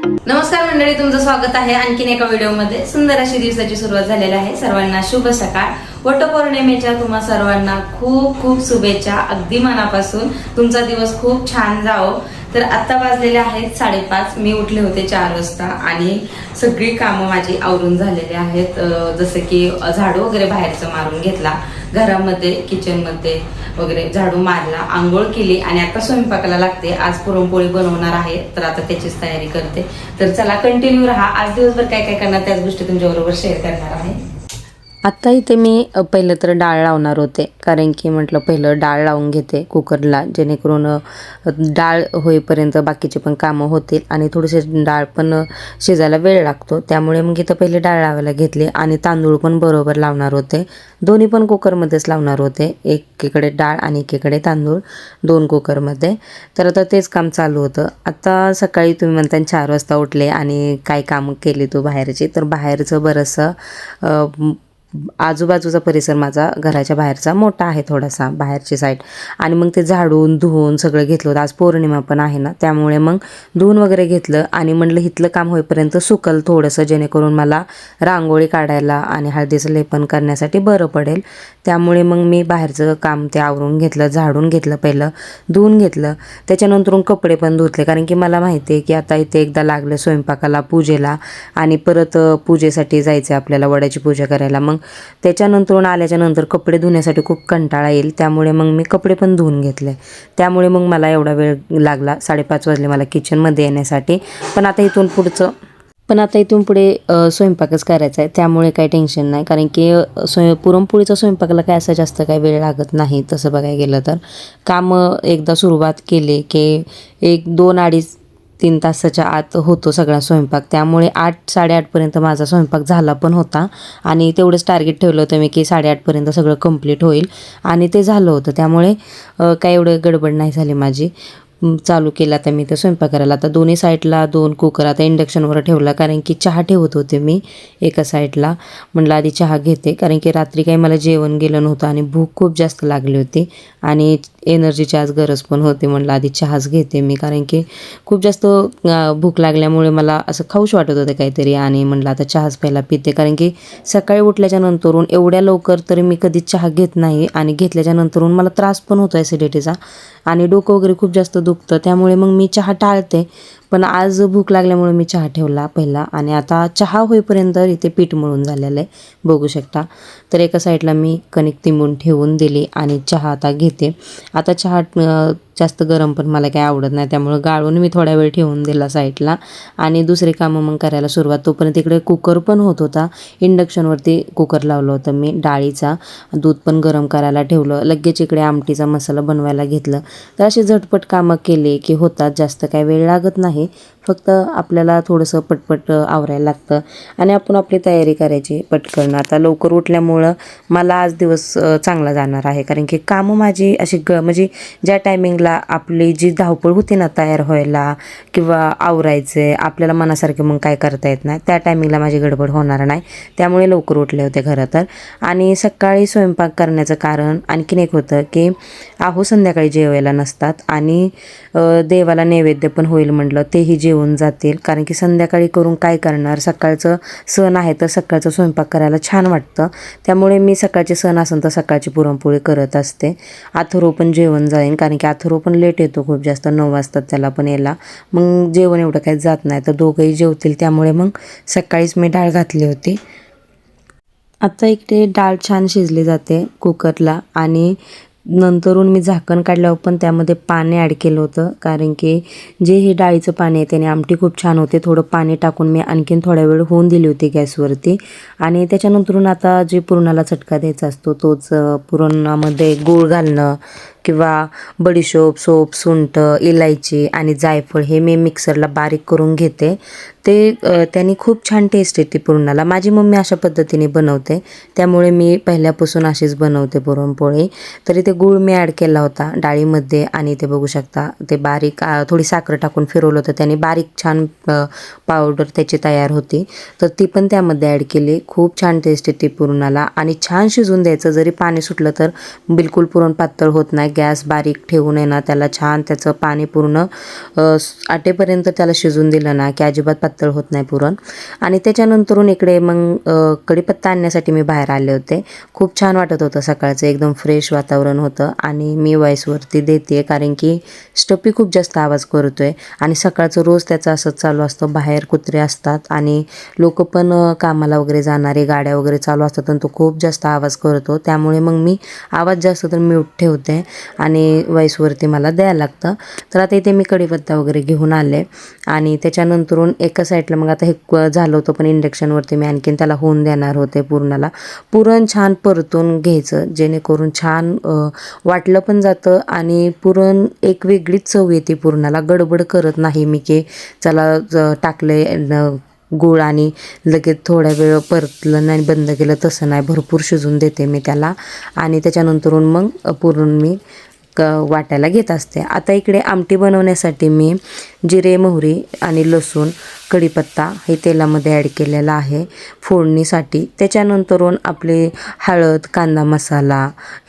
नमस्कार मंडळी, तुमचं स्वागत आहे आणखीन एका व्हिडिओमध्ये। सुंदर अशी दिवसाची सुरुवात झालेली आहे। सर्वांना शुभ सकाळ। वटपौर्णिमेच्या तुम्हा सर्वांना खूप खूप शुभेच्छा। अगदी मनापासून तुमचा दिवस खूप छान जावो। तर आता वाजलेले आहेत 5:30। मी उठले होते 4 वाजता आणि सगळी कामं माझी आवरून झालेली आहेत। जसं की झाडू वगैरे बाहेरचं मारून घेतला, घरामध्ये किचनमध्ये वगैरे झाडू मारला, आंघोळ केली आणि आता स्वयंपाकाला लागते। आज पुरणपोळी बनवणार आहे, तर आता त्याचीच तयारी करते। तर चला कंटिन्यू राहा। आज दिवसभर काय काय करणार त्याच गोष्टी तुमच्याबरोबर शेअर करणार आहे। आत्ता इथे मी पहिलं तर डाळ लावणार होते, कारण की म्हटलं पहिलं डाळ लावून घेते कुकरला, जेणेकरून डाळ होईपर्यंत बाकीचे पण कामं होतील आणि थोडेसे डाळ पण शिजायला वेळ लागतो। त्यामुळे मग इथं पहिले डाळ लावायला घेतली आणि तांदूळ पण बरोबर लावणार होते। दोन्ही पण कुकरमध्येच लावणार होते, एकीकडे डाळ आणि एकीकडे तांदूळ, 2 कुकरमध्ये। तर आता तेच काम चालू होतं। आता सकाळी तुम्ही म्हणता 4 वाजता उठले आणि काय कामं केली तू बाहेरची, तर बाहेरचं बरंचसं आजूबाजूचा परिसर माझा घराच्या बाहेरचा मोठा आहे, थोडासा बाहेरची साईड, आणि मग ते झाडून धुवून सगळं घेतलं होतं। आज पौर्णिमा पण आहे ना, त्यामुळे मग धुवून वगैरे घेतलं आणि म्हटलं इथलं काम होईपर्यंत सुकल थोडंसं, जेणेकरून मला रांगोळी काढायला आणि हळदीचं लेपन करण्यासाठी बरं पडेल। त्यामुळे मग मी बाहेरचं काम ते आवरून घेतलं, झाडून घेतलं, पहिलं धुवून घेतलं, त्याच्यानंतरून कपडे पण धुतले, कारण की मला माहिती आहे की आता इथे एकदा लागलं स्वयंपाकाला, पूजेला, आणि परत पूजेसाठी जायचं आपल्याला, वडाची पूजा करायला। मग त्याच्यानंतर आल्याच्या नंतर कपडे धुण्यासाठी खूप कंटाळा येईल, त्यामुळे मग मी कपडे पण धुवून घेतले। त्यामुळे मग मला एवढा वेळ लागला, 5:30 वाजले मला किचनमध्ये येण्यासाठी। पण आता इथून पुढे स्वयंपाकच करायचा आहे, त्यामुळे काही टेन्शन नाही, कारण की पुरणपोळीचा स्वयंपाकाला काय असं जास्त काही वेळ लागत नाही तसं बघायला गेलं तर। कामं एकदा सुरुवात केली की 1-2-2.5-3 तासाच्या आत होतो सगळा स्वयंपाक। त्यामुळे 8-8:30 पर्यंत माझा स्वयंपाक झाला पण होता आणि तेवढंच टार्गेट ठेवलं होतं मी की 8:30 पर्यंत सगळं कंप्लीट होईल, आणि ते झालं होतं। त्यामुळे काही एवढं गडबड नाही झाली माझी। चालू केलं आता मी तर स्वयंपाक करायला। आता दोन्ही साईडला 2 कुकर आता इंडक्शनवर ठेवला, कारण की चहा ठेवत होते मी एका साईडला। म्हटलं आधी चहा घेते, कारण की रात्री काही मला जेवण गेलं नव्हतं आणि भूक खूप जास्त लागली होती आणि एनर्जीची आज गरज पण होती। म्हटलं आधी चहाच घेते मी, कारण की खूप जास्त भूक लागल्यामुळे मला असं खाऊच वाटत होतं काहीतरी, आणि म्हटलं आता चहाच पहिला पिते, कारण की सकाळी उठल्याच्या नंतरून एवढ्या लवकर तरी मी कधीच चहा घेत नाही, आणि घेतल्याच्या नंतरून मला त्रास पण होतो ॲसिडिटीचा आणि डोकं वगैरे खूप जास्त दुखतं। त्यामुळे मग मी चहा टाळते, पण आज भूक लागल्यामुळे मी चहा ठेवला पहिला, आणि आता चहा होईपर्यंत इथे पीठ मळून झालेलं आहे, बघू शकता। तर एका साईडला मी कणिक तिंबून ठेवून दिली आणि चहा आता घेते। आता चहा जास्त गरम पण मला काही आवडत नाही, त्यामुळे गाळून मी थोडा वेळ ठेवून दिला साईडला आणि दुसरी कामं मग करायला सुरुवात। तोपर्यंत इकडे कुकर पण होत होता, इंडक्शनवरती कुकर लावलं होतं मी डाळीचा, दूध पण गरम करायला ठेवलं, लगेच इकडे आमटीचा मसाला बनवायला घेतलं। तर असे झटपट कामं केले की होतात, जास्त काही वेळ लागत नाही, फक्त आपल्याला थोडंसं पटपट आवरायला लागतं आणि आपण आपली तयारी करायची पटकन। आता लवकर उठल्यामुळं मला आज दिवस चांगला जाणार आहे, कारण की कामं माझी अशी म्हणजे ज्या टायमिंगला आपली जी धावपळ होती ना तयार व्हायला किंवा आवरायचे, आपल्याला मनासारखे मग काय करता येत नाही, त्या टायमिंगला माझी गडबड होणार नाही, त्यामुळे लवकर उठले होते खरं तर। आणि सकाळी स्वयंपाक करण्याचं कारण आणखीन एक होतं की संध्याकाळी जेवायला नसतात आणि देवाला नैवेद्य पण होईल, म्हटलं तेही जेवून जातील, कारण की संध्याकाळी करून काय करणार, सकाळचं सण आहे तर सकाळचं स्वयंपाक करायला छान वाटतं। त्यामुळे मी सकाळचे सण असेल तर सकाळची पुरणपोळी करत असते। अथर्व पण जेवण जाईन, कारण की अथर्व पण लेट येतो खूप जास्त, 9 वाजतात त्याला पण यायला, मग जेवण एवढं काही जात नाही, तर दोघंही जेवतील, त्यामुळे मग सकाळीच मी डाळ घातली होती। आता इकडे डाळ छान शिजली जाते कुकरला, आणि नंतरून मी झाकण काढल्यावर पण त्यामध्ये पाणी ॲड केलं होतं, कारण की जे हे डाळीचं पाणी आहे त्याने आमटी खूप छान होते। थोडं पाणी टाकून मी आणखीन थोड्या वेळ होऊन दिली होती गॅसवरती, आणि त्याच्यानंतरून आता जे पुरणाला चटका द्यायचा असतो तोच पुरणामध्ये गूळ घालणं किंवा बडीशोप, सोप, सुंठ, इलायची आणि जायफळ हे मी मिक्सरला बारीक करून घेते। ते त्याने खूप छान टेस्ट येते पुरणाला। माझी मम्मी अशा पद्धतीने बनवते, त्यामुळे मी पहिल्यापासून अशीच बनवते पुरणपोळी। तरी ते गूळ मी ॲड केला होता डाळीमध्ये, आणि ते बघू शकता ते बारीक थोडी साखर टाकून फिरवलं होतं, त्याने बारीक छान पावडर त्याची तयार होती, तर ती पण त्यामध्ये ॲड केली। खूप छान टेस्ट येते पुरणाला, आणि छान शिजून द्यायचं, जरी पाणी सुटलं तर बिलकुल पुरण पातळ होत नाही, गॅस बारीक ठेवून आहे ना त्याला छान त्याचं पाणी पूर्ण आटेपर्यंत त्याला शिजून दिलं ना की अजिबात पातळ होत नाही पुरण. आणि त्याच्यानंतरून इकडे मग कढीपत्ता आणण्यासाठी मी बाहेर आले होते. खूप छान वाटत होतं, सकाळचं एकदम फ्रेश वातावरण होतं. आणि मी वॉईसवरती देते कारण की स्टपी खूप जास्त आवाज करतोय आणि सकाळचं रोज त्याचं असंच चालू असतं. बाहेर कुत्रे असतात आणि लोक पण कामाला वगैरे जाणारे, गाड्या वगैरे चालू असतात आणि तो खूप जास्त आवाज करतो. त्यामुळे मग मी आवाज जास्त तर म्यूट ठेवते आणि वॉईसवरती मला द्यायला लागतं. तर आता इथे मी कढीपत्ता वगैरे घेऊन आले आणि त्याच्यानंतरून एका साईडला मग आता हे झालं होतं पण इंडक्शनवरती मी आणखीन त्याला होऊन देणार होते. पुरण छान परतून घ्यायचं जेणेकरून छान वाटलं पण जातं आणि पुरण एक वेगळीच चव येते पुरणाला. गडबड करत नाही मी की चला टाकले गूळ आणि लगेच थोड्या वेळ परतलं नाही बंद केलं, तसं नाही. भरपूर शिजून देते मी त्याला आणि त्याच्यानंतरून मग पुरण मी वाटायला घेत असते. आता इकडे आमटी बनवण्यासाठी मी जिरे, मोहरी आणि लसूण, कढीपत्ता हे तेलामध्ये ॲड केलेला आहे फोडणीसाठी. त्याच्यानंतरून आपले हळद, कांदा मसाला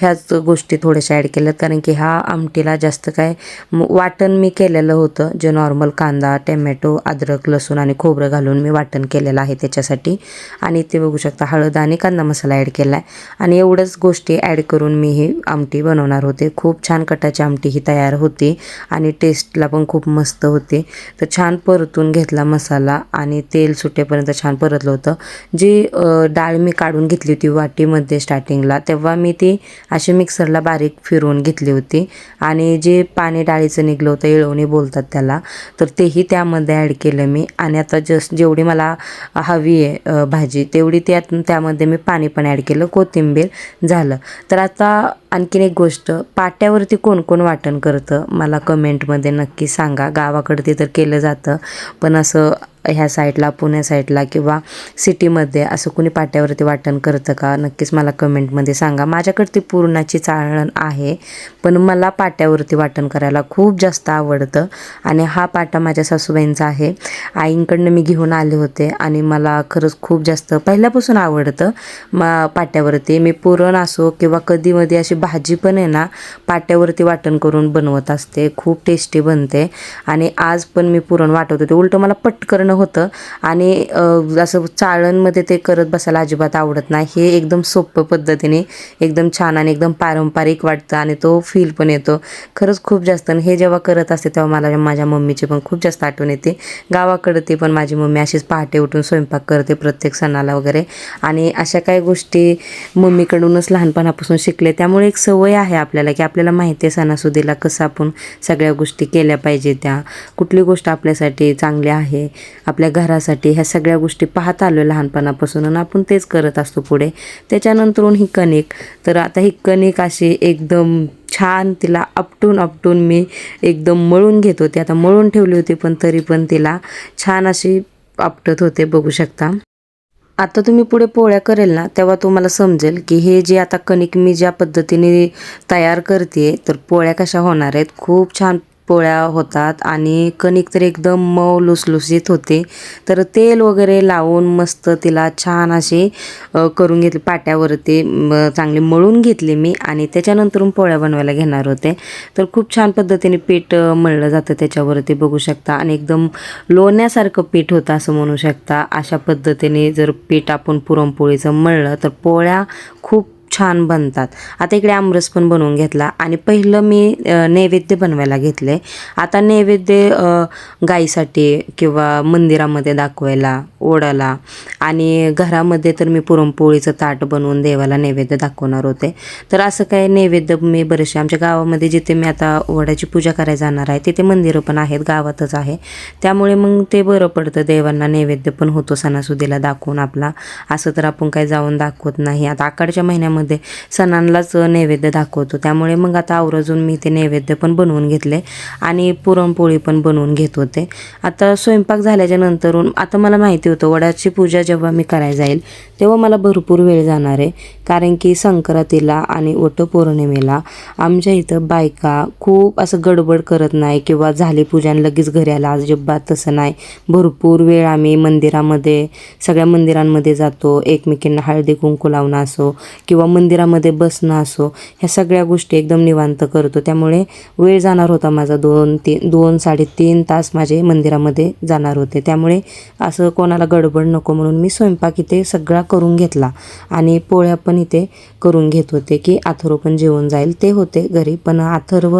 ह्याच गोष्टी थोड्याशा ॲड केल्यात कारण की ह्या आमटीला जास्त काय वाटण मी केलेलं होतं, जे नॉर्मल कांदा, टमॅटो, अद्रक, लसूण आणि खोबरं घालून मी वाटण केलेलं आहे त्याच्यासाठी. आणि ते बघू शकता हळद आणि कांदा मसाला ॲड केला आहे आणि एवढंच गोष्टी ॲड करून मी ही आमटी बनवणार होते. खूप छान कटाची आमटी ही तयार होती आणि टेस्टला पण खूप मस्त होती. तर छान परतून घेतला मसाला आणि तेल सुटेपर्यंत छान परतलं होतं. जी डाळ मी काढून घेतली होती वाटीमध्ये स्टार्टिंगला, तेव्हा मी ती अशी मिक्सरला बारीक फिरवून घेतली होती आणि जे पाणी डाळीचं निघलं होतं, येळवणी बोलतात त्याला, तर तेही त्यामध्ये ॲड केलं मी. आणि आता जस्ट जेवढी मला हवी आहे भाजी तेवढी त्यामध्ये मी पाणी पण ॲड केलं, कोथिंबीर झालं. तर आता आणखीन एक गोष्ट, पाट्यावरती कोण कोण वाटण करतं मला कमेंटमध्ये नक्की सांगा. गावाकडे तर केलं जातं पण असं ह्या साईडला, पुण्या साईडला किंवा सिटीमध्ये असं कोणी पाट्यावरती वाटण करतं का, नक्कीच मला कमेंटमध्ये सांगा. माझ्याकडे ती पुरणाची चाळण आहे पण मला पाट्यावरती वाटण करायला खूप जास्त आवडतं आणि हा पाटा माझ्या सासूबाईंचा आहे. आईंकडनं मी घेऊन आले होते आणि मला खरंच खूप जास्त पहिल्यापासून आवडतं पाट्यावरती. मी पुरण असो किंवा कधीमध्ये अशी भाजी पण आहे ना पाट्यावरती वाटण करून बनवत असते, खूप टेस्टी बनते. आणि आज पण मी पुरण वाटत होते, उलटं मला पटकन होतं आणि असं चाळणमध्ये ते करत बसायला अजिबात आवडत नाही. हे एकदम सोप्या पद्धतीने एकदम छान आणि एकदम पारंपरिक वाटतं आणि तो फील पण येतो खरंच खूप जास्त. आणि हे जेव्हा करत असते तेव्हा मला माझ्या मम्मीची पण खूप जास्त आठवण येते. गावाकडे ती पण माझी मम्मी अशीच पहाटे उठून स्वयंपाक करते प्रत्येक सणाला वगैरे आणि अशा काही गोष्टी मम्मीकडूनच लहानपणापासून शिकले. त्यामुळे एक सवय आहे आपल्याला की आपल्याला माहिती आहे सणासुदीला कसं आपण सगळ्या गोष्टी केल्या पाहिजे, त्या कुठली गोष्ट आपल्यासाठी चांगली आहे, आपल्या घरासाठी, ह्या सगळ्या गोष्टी पाहत आलो लहानपणापासून आणि आपण तेच करत असतो पुढे. त्याच्यानंतरून ही कणिक, तर आता ही कणिक अशी एकदम छान तिला आपटून मी एकदम मळून घेत होते. आता मळून ठेवली होती पण तरी पण तिला छान अशी आपटत होते, बघू शकता. आता तुम्ही पुढे पोळ्या करेल ना तेव्हा तुम्हाला समजेल की हे जे आता कणिक मी ज्या पद्धतीने तयार करते तर पोळ्या कशा होणार आहेत. खूप छान पोळ्या होतात आणि कणिक तर एकदम मऊ लुसलुसीत होते. तर तेल वगैरे लावून मस्त तिला छान अशी करून घेतली, पाट्यावरती चांगली मळून घेतली मी आणि त्याच्यानंतरून पोळ्या बनवायला घेणार होते. तर खूप छान पद्धतीने पीठ मळलं जातं त्याच्यावरती, बघू शकता. आणि एकदम लोण्यासारखं पीठ होतं असं म्हणू शकता. अशा पद्धतीने जर पीठ आपण पुरणपोळीचं मळलं तर पोळ्या खूप छान बनतात. आता इकडे आमरस पण बनवून घेतला आणि पहिलं मी नैवेद्य बनवायला घेतले. आता नैवेद्य गाईसाठी किंवा मंदिरामध्ये दाखवायला, ओढाला आणि घरामध्ये तर मी पुरणपोळीचं ताट बनवून देवाला नैवेद्य दाखवणार होते. तर असं काय नैवेद्य मी बरेचसे आमच्या गावामध्ये, जिथे मी आता वडाची पूजा करायला जाणार आहे तिथे मंदिरं पण आहेत, गावातच आहे, त्यामुळे मग ते बरं पडतं. देवांना नैवेद्य पण होतो सणासुदीला दाखवून आपला, असं तर आपण काय जाऊन दाखवत नाही. आता आषाढच्या महिन्यामध्ये सणांलाच नैवेद्य दाखवतो, त्यामुळे मग आता आवर्जून मी ते नैवेद्य पण बनवून घेतले आणि पुरणपोळी पण बनवून घेत होते. आता स्वयंपाक झाल्याच्या नंतरून आता मला माहिती होतं वडाची पूजा जेव्हा मी करायला जाईल तेव्हा मला भरपूर वेळ जाणार आहे, कारण की संक्रांतीला आणि वटपौर्णिमेला आमच्या इथं बायका खूप असं गडबड करत नाही किंवा झाली पूजा आणि लगेच घरी आला, अजिबात तसं नाही. भरपूर वेळ आम्ही मंदिरामध्ये, सगळ्या मंदिरांमध्ये जातो, एकमेकींना हळदी कुंकू लावणं असो किंवा मंदिरामध्ये बसणं असो, ह्या सगळ्या गोष्टी एकदम निवांत करतो. त्यामुळे वेळ जाणार होता माझा 2-3 तास माझे मंदिरामध्ये जाणार होते. त्यामुळे असं कोणाला गडबड नको म्हणून मी स्वयंपाक इथे सगळा करून घेतला आणि पोळ्या पण इथे करून घेत होते की अथर्व पण जेवून जाईल. ते होते घरी, पण अथर्व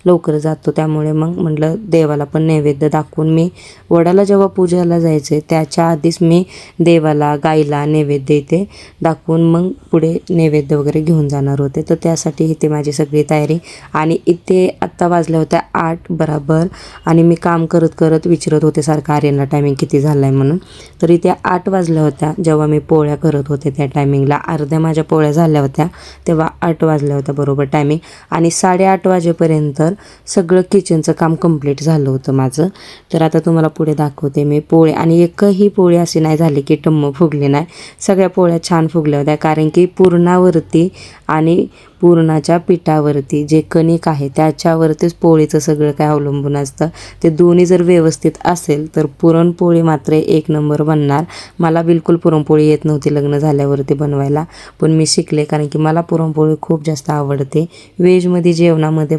लवकर जातो त्यामुळे मग म्हटलं देवाला पण नैवेद्य दाखवून मी वडाला जेव्हा पूजेला जायचे त्याच्या आधीच मी देवाला गाईला नैवेद्य इथे दाखवून मग पुढे नैवेद्य वगैरे घेऊन जाणार होते. तर त्यासाठी इथे माझी सगळी तयारी. आणि इथे आत्ता वाजल्या होत्या 8 बराबर आणि मी काम करत करत विचारत होते सारखं आर्यनला टायमिंग किती झालं आहे म्हणून. तर इथे 8 वाजल्या होत्या जेव्हा मी पोळ्या करत होते. त्या टायमिंगला अर्ध्या माझ्या पोळ्या झाल्या होत्या तेव्हा 8 वाजल्या होत्या बरोबर टायमिंग. आणि 8:30 वाजेपर्यंत सगळं किचनचं काम कंप्लीट झालं होतं माझं. तर आता तुम्हाला पुढे दाखवते मी पोळी. आणि एकही पोळी अशी नाही झाली की टम्म फुगली नाही. सगळ्या पोळ्या छान फुगल्या होत्या, कारण की पुरणावरती आणि पुरणाच्या पिठावरती जे कणिक आहे त्याच्यावरतीच पोळीचं सगळं काय अवलंबून असतं. ते दोन्ही जर व्यवस्थित असेल तर पुरणपोळी मात्र 1 नंबर बनणार. मला बिलकुल पुरणपोळी येत नव्हती लग्न झाल्यावरती बनवायला, पण मी शिकले कारण की मला पुरणपोळी खूप जास्त आवडते. व्हेजमध्ये जेवणामध्ये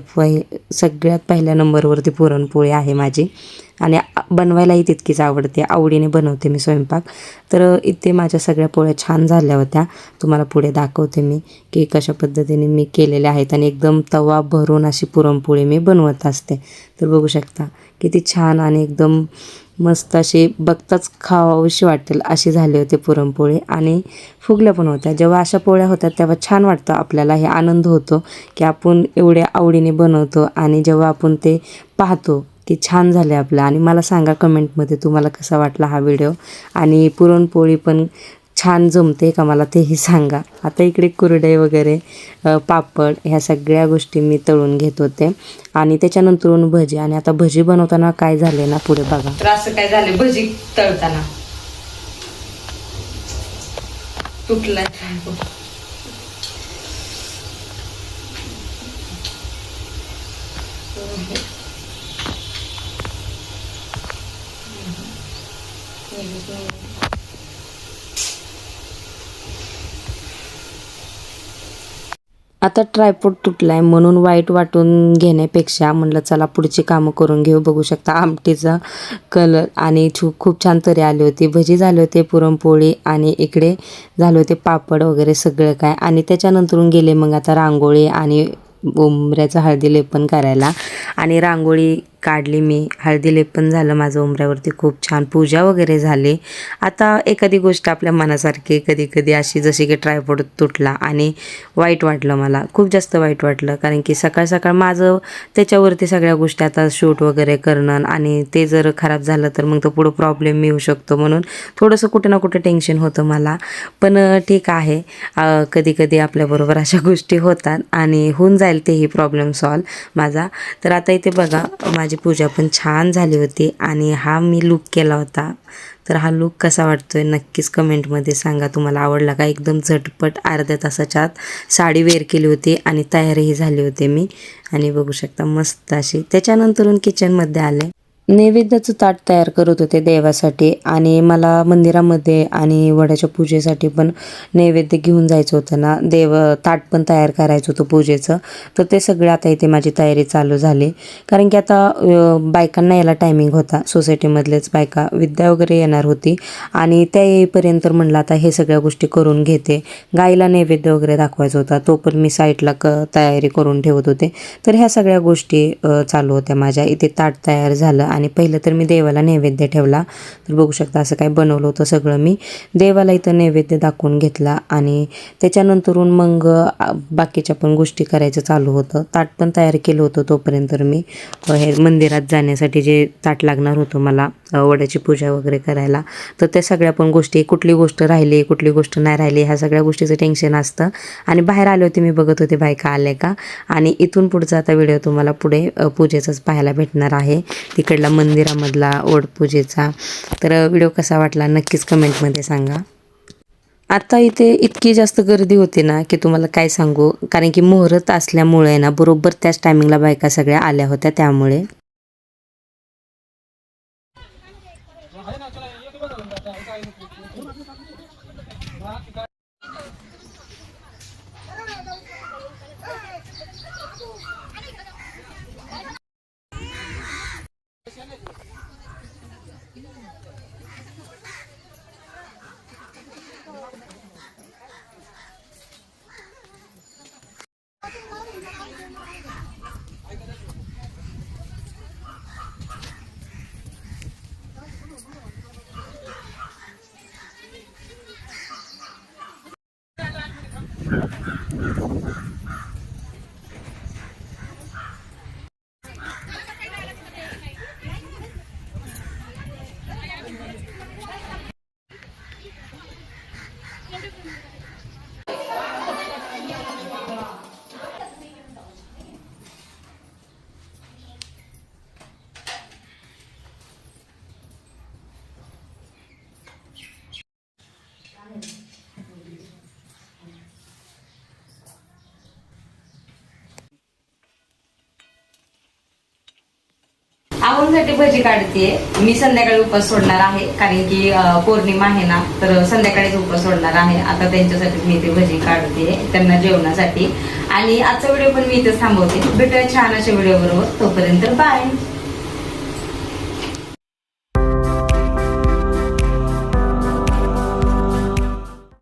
सगळ्यात पहिल्या नंबरवरती पुरणपोळी आहे माझी आणि बनवायलाही तितकीच आवडते. आवडीने बनवते मी स्वयंपाक. तर इथे माझ्या सगळ्या पोळ्या छान झाल्या होत्या. तुम्हाला पुढे दाखवते मी की कशा पद्धतीने मी केलेल्या आहेत. आणि एकदम तवा भरून अशी पुरणपोळी मी बनवत असते. तर बघू शकता किती छान आणि एकदम मस्त अशी बघताच खावावीशी वाटेल अशी झाली होती पुरणपोळी. आणि फुगल्या पण होत्या. जेव्हा अशा पोळ्या होतात तेव्हा छान वाटतं आपल्याला. हे आनंद होतो की आपण एवढ्या आवडीने बनवतो आणि जेव्हा आपण ते पाहतो की छान झाले आपलं. आणि मला सांगा कमेंटमध्ये तुम्हाला कसा वाटला हा व्हिडिओ. आणि पुरणपोळी पण छान जमते का मला तेही सांगा. आता इकडे कुरडे वगैरे पापड ह्या सगळ्या गोष्टी मी तळून घेत होते. आणि त्याच्यानंतरून भजी. आणि आता भजी बनवताना काय झाले ना पुढे बघा. तर असं काय झालं भजी तळताना तुटलाय. आता ट्रायपॉड तुटला आहे म्हणून वाईट वाटून घेण्यापेक्षा म्हटलं चला पुढची कामं करून घेऊ. बघू शकता आमटीचा कलर आणि खूप छान तरी आली होती. भजी झाले होते, पुरणपोळी आणि इकडे झाले होते पापड वगैरे सगळं काय. आणि त्याच्यानंतरून गेले मग आता रांगोळी आणि उंबऱ्याचं हळदी लेपन करायला. आणि रांगोळी काढली मी, हळदी लेपन झालं माझं उंबऱ्यावरती, खूप छान पूजा वगैरे झाली. आता एखादी गोष्ट आपल्या मनासारखी कधी कधी अशी जशी की ट्रायपॉड तुटला आणि वाईट वाटलं, मला खूप जास्त वाईट वाटलं. कारण की सकाळ सकाळ माझं त्याच्यावरती सगळ्या गोष्टी आता शूट वगैरे करणं आणि ते जर खराब झालं तर मग तो पुढं प्रॉब्लेम येऊ शकतो म्हणून थोडंसं कुठे ना कुठे टेन्शन होतं मला. पण ठीक आहे, कधी कधी आपल्याबरोबर अशा गोष्टी होतात आणि होऊन जाईल तेही प्रॉब्लेम सॉल्व माझा. तर आता इथे बघा माझी पूजा पण छान झाली होती आणि हा मी लुक केला होता. तर हा लुक कसा वाटतोय नक्कीच कमेंटमध्ये सांगा. तुम्हाला आवडला का? एकदम झटपट अर्ध्या तासाच्या आत साडी वेअर केली होती आणि तयारीही झाली होती मी. आणि बघू शकता मस्त अशी. त्याच्यानंतरून किचनमध्ये आले, नैवेद्याचं ताट तयार करत होते देवासाठी. आणि मला मंदिरामध्ये आणि वडाच्या पूजेसाठी पण नैवेद्य घेऊन जायचं होतं ना, ताट पण तयार करायचं होतं पूजेचं. तर ते सगळं आता इथे माझी तयारी चालू झाली. कारण की आता बायकांना यायला टायमिंग होता, सोसायटीमधलेच बायका विद्या वगैरे येणार होती. आणि त्या येईपर्यंत म्हणलं आता हे सगळ्या गोष्टी करून घेते. गाईला नैवेद्य वगैरे दाखवायचा होता, तो पण मी साईडला तयारी करून ठेवत होते. तर ह्या सगळ्या गोष्टी चालू होत्या माझ्या. इथे ताट तयार झालं आणि पहिलं तर मी देवाला नैवेद्य ठेवला. तर बघू शकता असं काय बनवलं होतं सगळं मी देवाला इथं नैवेद्य दाखवून घेतला. आणि त्याच्यानंतरून मग बाकीच्या पण गोष्टी करायचं चालू होतं. ताट पण तयार केलं होतं तोपर्यंत मी हे मंदिरात जाण्यासाठी जे ताट लागणार होतं मला वडाची पूजा वगैरे करायला. तर त्या सगळ्या पण गोष्टी, कुठली गोष्ट राहिली कुठली गोष्ट नाही राहिली ह्या सगळ्या गोष्टीचं टेन्शन असतं. आणि बाहेर आले होते मी, बघत होते बायका आले का. आणि इथून पुढचा आता व्हिडिओ तुम्हाला पुढे पूजेचाच पाहायला भेटणार आहे, तिकडला मंदिरामधला पूजेचा. तर व्हिडिओ कसा वाटला नक्कीच कमेंटमध्ये सांगा. आता इथे इतकी जास्त गर्दी होती ना की तुम्हाला काय सांगू. कारण की मुहूर्त असल्यामुळे ना बरोबर त्याच टायमिंगला बायका सगळ्या आल्या होत्या. त्यामुळे आवडीसाठी भजी काढतेय मी. संध्याकाळी उपवास सोडणार आहे कारण की पौर्णिमा आहे ना, तर संध्याकाळीच उपवास सोडणार आहे. आता त्यांच्यासाठी मी ते भजी काढते त्यांना जेवणासाठी. आणि आजचा व्हिडिओ पण मी इथेच थांबवते. भेटूया छान अशा व्हिडिओ बरोबर. तोपर्यंत बाय.